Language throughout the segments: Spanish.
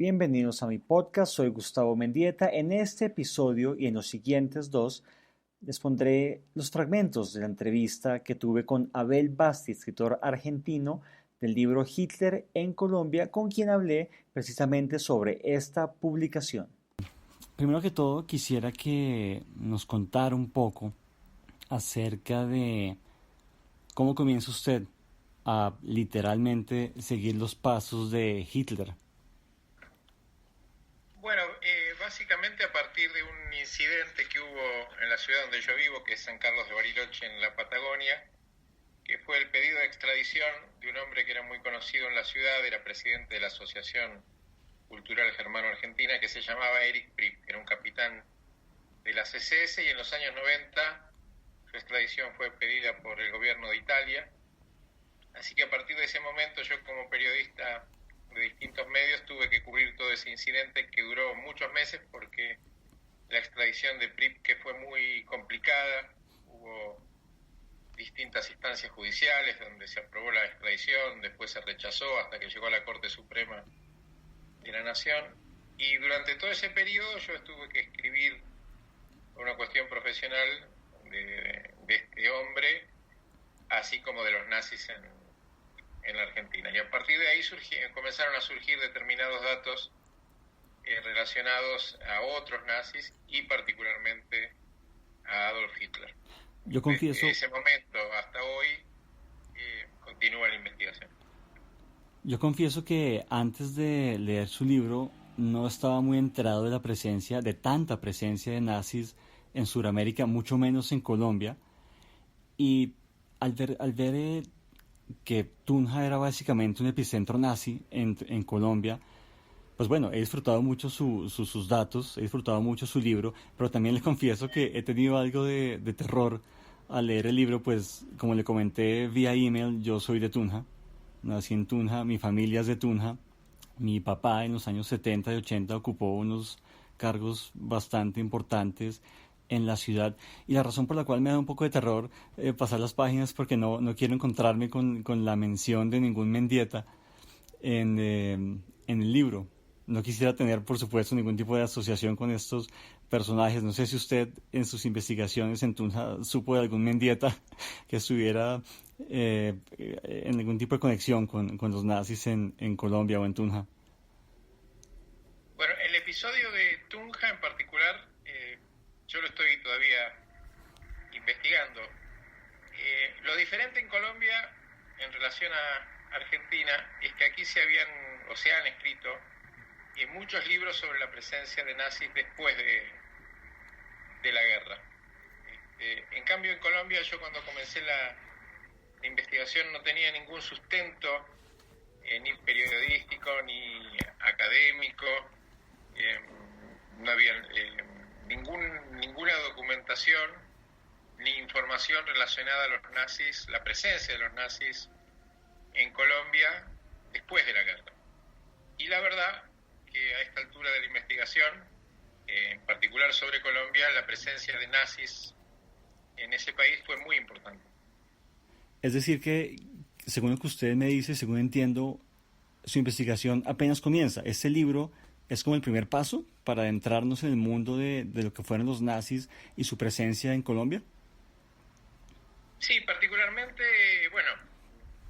Bienvenidos a mi podcast, soy Gustavo Mendieta. En este episodio y en los siguientes dos les pondré los fragmentos de la entrevista que tuve con Abel Basti, escritor argentino del libro Hitler en Colombia, con quien hablé precisamente sobre esta publicación. Primero que todo, quisiera que nos contara un poco acerca de cómo comienza usted a literalmente seguir los pasos de Hitler. Bueno, básicamente a partir de un incidente que hubo en la ciudad donde yo vivo, que es San Carlos de Bariloche, en la Patagonia, que fue el pedido de extradición de un hombre que era muy conocido en la ciudad, era presidente de la Asociación Cultural Germano-Argentina, que se llamaba Erich Prieb, que era un capitán de la CSS, y en los años 90 su extradición fue pedida por el gobierno de Italia. Así que a partir de ese momento yo, como periodista de distintos medios, tuve que cubrir todo ese incidente que duró muchos meses, porque la extradición de Prieb, que fue muy complicada, hubo distintas instancias judiciales donde se aprobó la extradición, después se rechazó hasta que llegó a la Corte Suprema de la Nación, y durante todo ese periodo yo tuve que escribir una cuestión profesional de este hombre, así como de los nazis en la Argentina. Y a partir de ahí comenzaron a surgir determinados datos relacionados a otros nazis y particularmente a Adolf Hitler. Yo confieso, Desde ese momento hasta hoy continúa la investigación. yo confieso que antes de leer su libro no estaba muy enterado de la presencia, de tanta presencia de nazis en Sudamérica, mucho menos en Colombia. Y al ver que Tunja era básicamente un epicentro nazi en Colombia, pues bueno, he disfrutado mucho sus datos, he disfrutado mucho su libro, pero también les confieso que he tenido algo de terror al leer el libro, pues como le comenté vía email, yo soy de Tunja, nací en Tunja, mi familia es de Tunja, mi papá en los años 70 y 80 ocupó unos cargos bastante importantes en la ciudad, y la razón por la cual me da un poco de terror pasar las páginas, porque no quiero encontrarme con la mención de ningún Mendieta en el libro. No quisiera tener, por supuesto, ningún tipo de asociación con estos personajes. No sé si usted en sus investigaciones en Tunja supo de algún Mendieta que estuviera en algún tipo de conexión con los nazis en Colombia o en Tunja. Bueno, el episodio de Tunja en particular, yo lo estoy todavía investigando. Lo diferente en Colombia en relación a Argentina es que aquí se han escrito muchos libros sobre la presencia de nazis después de la guerra. En cambio, en Colombia, yo cuando comencé la investigación no tenía ningún sustento ni periodístico ni académico, no había ninguna documentación ni información relacionada a los nazis, la presencia de los nazis en Colombia después de la guerra. Y la verdad que a esta altura de la investigación, en particular sobre Colombia, la presencia de nazis en ese país fue muy importante. Es decir que, según lo que usted me dice, según entiendo, su investigación apenas comienza. Este libro es como el primer paso para adentrarnos en el mundo de lo que fueron los nazis y su presencia en Colombia. Sí, particularmente, bueno,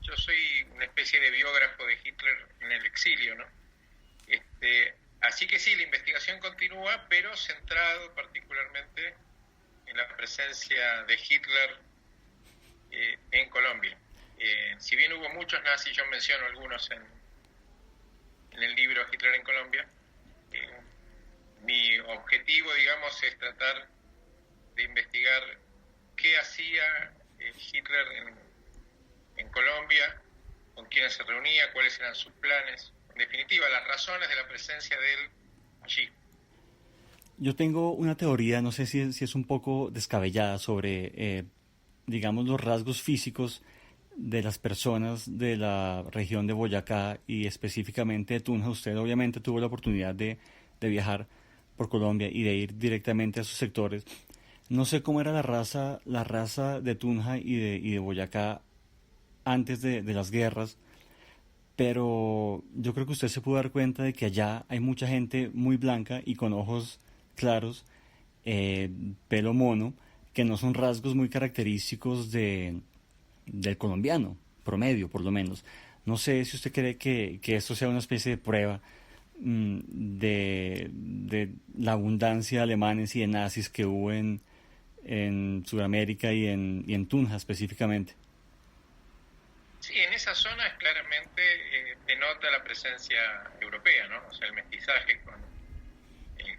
yo soy una especie de biógrafo de Hitler en el exilio, ¿no? Así que sí, la investigación continúa, pero centrado particularmente en la presencia de Hitler en Colombia. Si bien hubo muchos nazis, yo menciono algunos en el libro Hitler en Colombia, mi objetivo, digamos, es tratar de investigar qué hacía Hitler en Colombia, con quiénes se reunía, cuáles eran sus planes, en definitiva, las razones de la presencia de él allí. Yo tengo una teoría, no sé si es un poco descabellada, sobre, digamos, los rasgos físicos de las personas de la región de Boyacá y específicamente de Tunja. Usted obviamente tuvo la oportunidad de viajar por Colombia y de ir directamente a sus sectores. No sé cómo era la raza de Tunja y de Boyacá antes de las guerras, pero yo creo que usted se pudo dar cuenta de que allá hay mucha gente muy blanca y con ojos claros, eh, pelo mono, que no son rasgos muy característicos del colombiano, promedio por lo menos. No sé si usted cree que esto sea una especie de prueba de la abundancia de alemanes y de nazis que hubo en Sudamérica y en Tunja específicamente. Sí, en esa zona claramente denota la presencia europea, ¿no? O sea, el mestizaje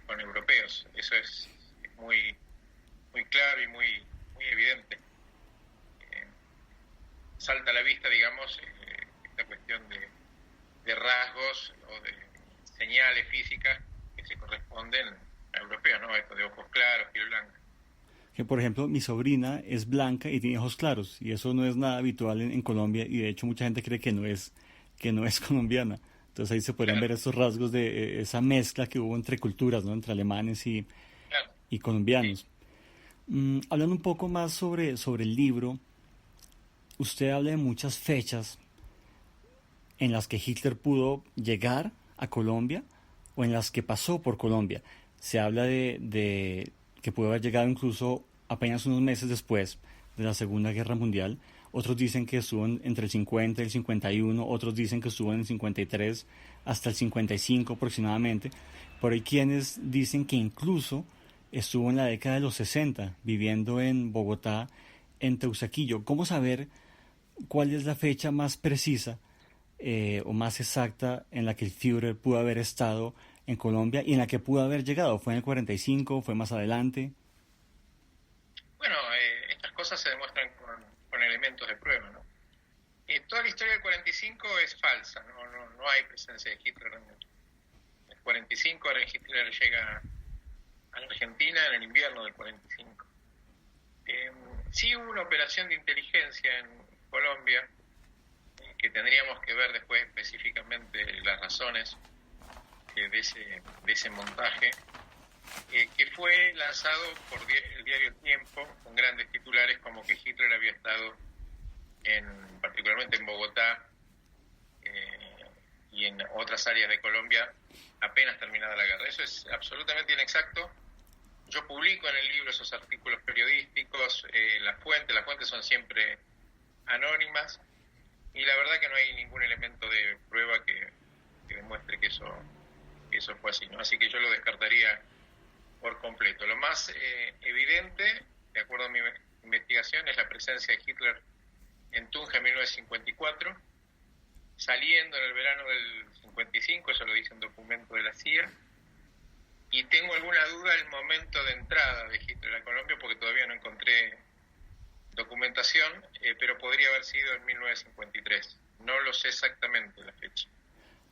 con europeos. Eso es muy, muy claro y muy evidente. Eh, Salta a la vista, digamos, esta cuestión de rasgos o de señales físicas que se corresponden a europeos, ¿no? Esto de ojos claros, piel blanca. Que por ejemplo mi sobrina es blanca y tiene ojos claros y eso no es nada habitual en Colombia y de hecho mucha gente cree que no es colombiana. Entonces ahí se podrían Claro, ver esos rasgos de esa mezcla que hubo entre culturas, ¿no? Entre alemanes claro, y sí. colombianos. Hablando un poco más sobre el libro, usted habla de muchas fechas en las que Hitler pudo llegar a Colombia o en las que pasó por Colombia. Se habla de que pudo haber llegado incluso apenas unos meses después de la Segunda Guerra Mundial. Otros dicen que estuvo entre el 50 y el 51, otros dicen que estuvo en el 53 hasta el 55 aproximadamente. Por hay quienes dicen que incluso estuvo en la década de los 60 viviendo en Bogotá, en Teusaquillo. ¿Cómo saber cuál es la fecha más precisa o más exacta en la que el Führer pudo haber estado en Colombia y en la que pudo haber llegado? ¿Fue en el 45? ¿Fue más adelante? Bueno, estas cosas se demuestran con elementos de prueba, ¿no? Toda la historia del 45 es falsa, no hay presencia de Hitler en el 45. Ahora Hitler llega a la Argentina en el invierno del 45. Sí hubo una operación de inteligencia en Colombia, que tendríamos que ver después específicamente las razones de ese montaje, que fue lanzado por el diario El Tiempo, con grandes titulares como que Hitler había estado particularmente en Bogotá y en otras áreas de Colombia apenas terminada la guerra. Eso es absolutamente inexacto. Yo publico en el libro esos artículos periodísticos, las fuentes son siempre anónimas, y la verdad que no hay ningún elemento de prueba que demuestre que eso fue así, ¿no? Así que yo lo descartaría por completo. Lo más evidente, de acuerdo a mi investigación, es la presencia de Hitler en Tunja en 1954, saliendo en el verano del 55, eso lo dice un documento de la CIA, y tengo alguna duda del momento de entrada de Hitler a Colombia, porque todavía no encontré documentación, pero podría haber sido en 1953. No lo sé exactamente la fecha.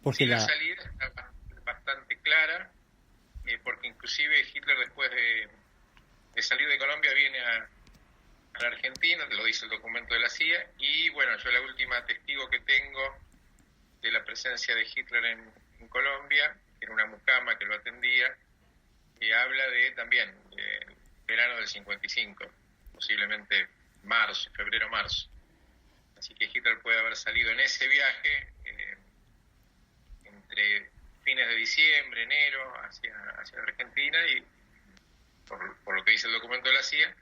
Porque Sí, la salida está bastante clara, porque inclusive Hitler después de salir de Colombia viene a la Argentina, te lo dice el documento de la CIA, y bueno, yo la última testigo que tengo de la presencia de Hitler en Colombia, que era una mucama que lo atendía, habla también de verano del 55, posiblemente febrero-marzo. Así que Hitler puede haber salido en ese viaje entre fines de diciembre, enero, hacia la Argentina, y por lo que dice el documento de la CIA,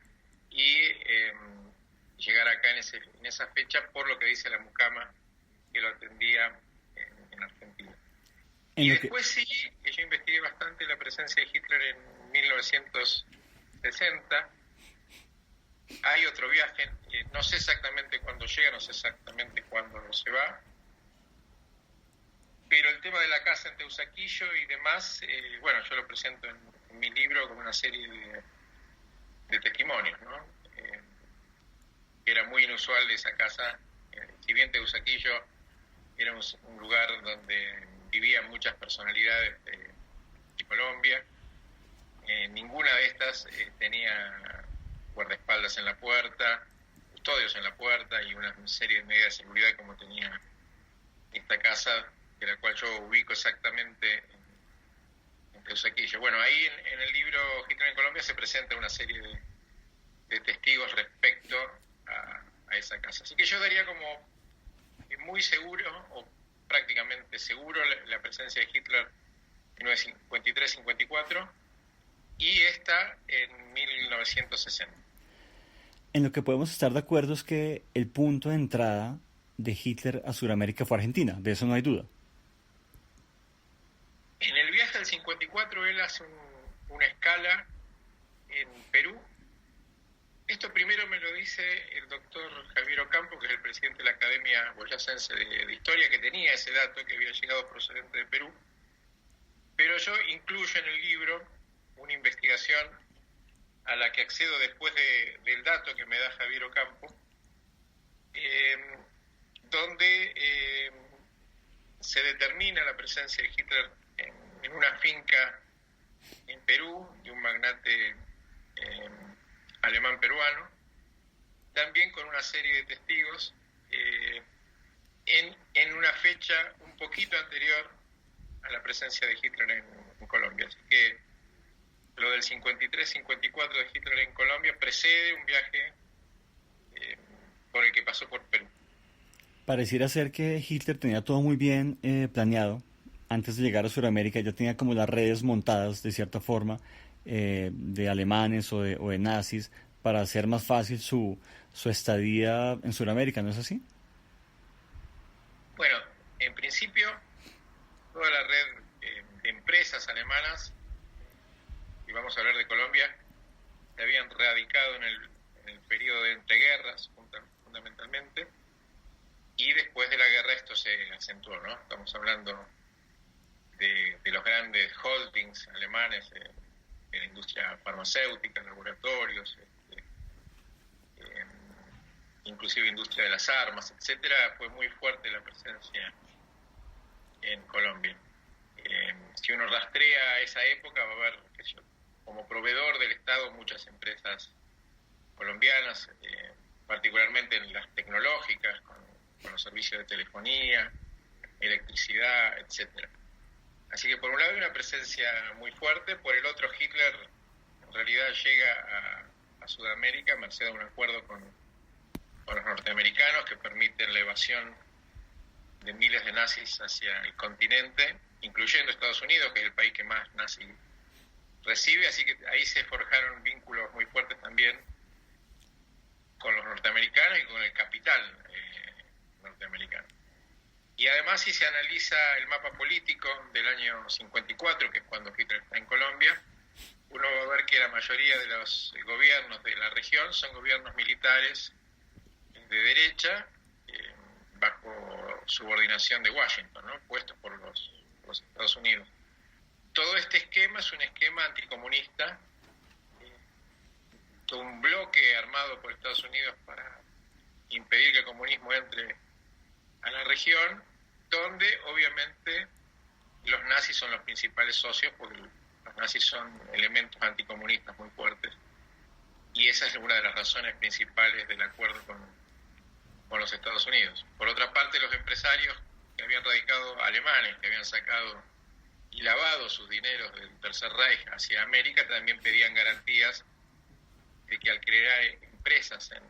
y llegar acá en esa fecha, por lo que dice la mucama que lo atendía en Argentina. Y después sí, que yo investigué bastante la presencia de Hitler en 1960. Hay otro viaje, no sé exactamente cuándo llega, no sé exactamente cuándo se va, pero el tema de la casa en Teusaquillo y demás, bueno, yo lo presento en mi libro con una serie de testimonios, ¿no? Era muy inusual de esa casa, si bien Teusaquillo era un lugar donde vivían muchas personalidades de Colombia, ninguna de estas tenía guardaespaldas en la puerta, custodios en la puerta y una serie de medidas de seguridad como tenía esta casa, de la cual yo ubico exactamente en Teusaquillo. Bueno, ahí en el libro Hitler en Colombia se presenta una serie de testigos respecto a esa casa. Así que yo daría como muy seguro, o prácticamente seguro la presencia de Hitler en 1953-54 y esta en 1960. En lo que podemos estar de acuerdo es que el punto de entrada de Hitler a Sudamérica fue Argentina, de eso no hay duda. En el viaje del 54 él hace una escala en Perú. Esto primero me lo dice el doctor Javier Ocampo, que es el presidente de la Academia Boyacense de Historia, que tenía ese dato, que había llegado procedente de Perú. Pero yo incluyo en el libro una investigación a la que accedo después del dato que me da Javier Ocampo, donde se determina la presencia de Hitler en una finca en Perú de un magnate alemán peruano, también con una serie de testigos, en una fecha un poquito anterior a la presencia de Hitler en Colombia. Así que lo del 53-54 de Hitler en Colombia precede un viaje por el que pasó por Perú. Pareciera ser que Hitler tenía todo muy bien planeado. Antes de llegar a Sudamérica ya tenía como las redes montadas de cierta forma de alemanes o de nazis para hacer más fácil su estadía en Sudamérica, ¿no es así? Bueno, en principio toda la red de empresas alemanas, y vamos a hablar de Colombia, se habían radicado en el periodo de entreguerras fundamentalmente, y después de la guerra esto se acentuó, ¿no? Estamos hablando de los grandes holdings alemanes, de la industria farmacéutica, laboratorios, inclusive industria de las armas, etcétera. Fue muy fuerte la presencia en Colombia. Si uno rastrea esa época va a ver, como proveedor del Estado, muchas empresas colombianas, particularmente en las tecnológicas, con los servicios de telefonía, electricidad, etcétera. Así que por un lado hay una presencia muy fuerte, por el otro Hitler en realidad llega a Sudamérica merced a un acuerdo con los norteamericanos que permiten la evasión de miles de nazis hacia el continente, incluyendo Estados Unidos, que es el país que más nazis recibe, así que ahí se forjaron vínculos muy fuertes también con los norteamericanos y con el capital norteamericano. Y además, si se analiza el mapa político del año 54, que es cuando Hitler está en Colombia, uno va a ver que la mayoría de los gobiernos de la región son gobiernos militares de derecha, bajo subordinación de Washington, ¿no? Puestos por los Estados Unidos. Todo este esquema es un esquema anticomunista, todo un bloque armado por Estados Unidos para impedir que el comunismo entre a la región, donde obviamente los nazis son los principales socios, porque los nazis son elementos anticomunistas muy fuertes, y esa es una de las razones principales del acuerdo con los Estados Unidos. Por otra parte, los empresarios que habían radicado, alemanes, que habían sacado y lavado sus dineros del Tercer Reich hacia América, también pedían garantías de que al crear empresas en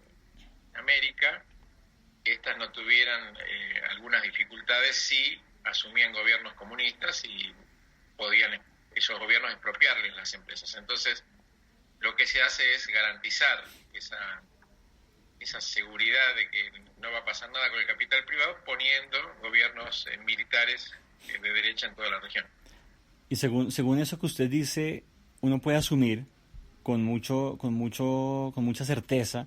América, estas no tuvieran algunas dificultades si asumían gobiernos comunistas y podían esos gobiernos expropiarles las empresas. Entonces, lo que se hace es garantizar esa seguridad de que no va a pasar nada con el capital privado, poniendo gobiernos militares de derecha en toda la región. Y según eso que usted dice, uno puede asumir con mucha certeza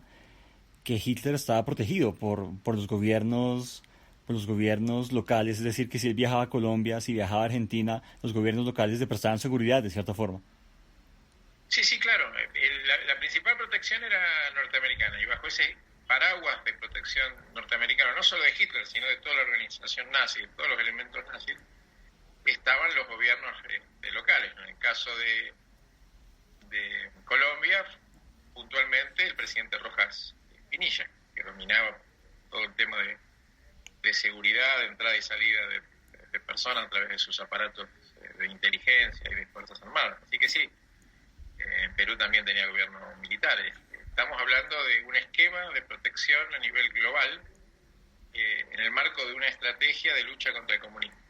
que Hitler estaba protegido por los gobiernos locales, es decir, que si él viajaba a Colombia, si viajaba a Argentina, los gobiernos locales le prestaban seguridad de cierta forma. Sí, claro. La principal protección era norteamericana, y bajo ese paraguas de protección norteamericana, no solo de Hitler, sino de toda la organización nazi, de todos los elementos nazis, estaban los gobiernos locales. En el caso de Colombia, puntualmente el presidente Rojas Pinilla, que dominaba todo el tema de seguridad, de entrada y salida de personas a través de sus aparatos de inteligencia y de Fuerzas Armadas. Así que sí, en Perú también tenía gobiernos militares. Estamos hablando de un esquema de protección a nivel global en el marco de una estrategia de lucha contra el comunismo.